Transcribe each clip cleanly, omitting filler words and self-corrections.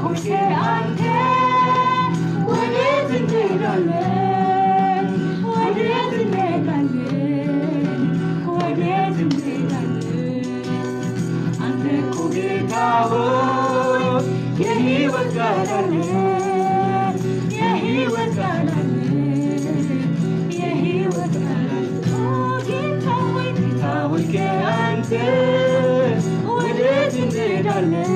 ሆይ አንተ ወዴት እንሄዳለን ወዴት እንሄዳለን ወዴት እንሄዳለን አንተ እኮ ጌታ ሆይ የሕይወት ቃል አለ የሕይወት ቃል አለ የሕይወት ቃል አለ ጌታ ሆይ ከአንተ ወዴት እንሄዳለን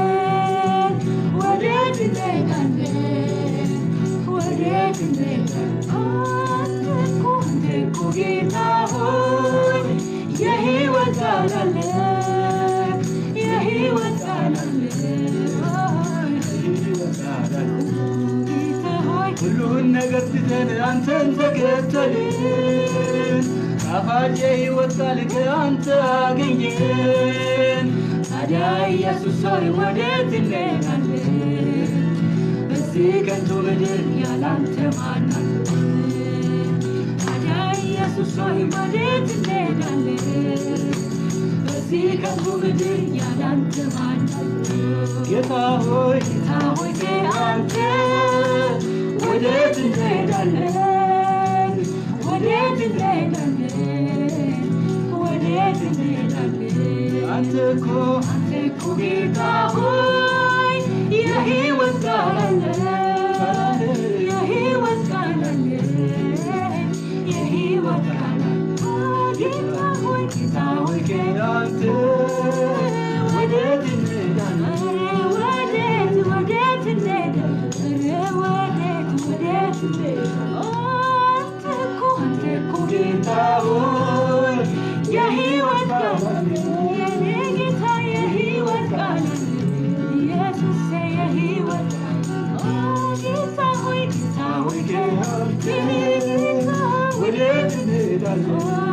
ወዴት እንሄዳለን ወዴት እንሄዳለን አንተ እኮ ጌታ ሆይ የሕይወት ቃል አለ የሕይወት ቃል አለ ጌታ ሆይ ሁሉን ነገር ትተን አንተን ተከተልን ጣፋጭ የሕይወት ቃል ከአንተ አገኘን ታዲያ ኢየሱስ ሆይ ወዴት እንሄዳለን በዚህ ከንቱ ምድር ያላንተ ማን አለ ታዲያ ኢየሱስ ሆይ ወዴት እንሄዳለን በዚህ ከንቱ ምድር ያላንተ ማን አለ ጌታ ሆይ ከአንተ ወዴት እንሄዳለን ወዴት እንሄዳለን ወዴት እንሄዳለን አንተ እኮ ጌታ ሆይ የሕይወት ቃል አለ የሕይወት ቃል አለ የሕይወት ቃል አለ ጌታ ሆይ ከአንተ ወዴት እንሄዳለን ወዴት እንሄዳለን ወዴት ጌታ ሆይ የሕይወት ቃል አለ የኔ ጌታ የሕይወት ቃል አለ ኢየሱስ የሕይወት ቃል ጌታ ሆይ ከአንተ ወዴት እንሄዳለን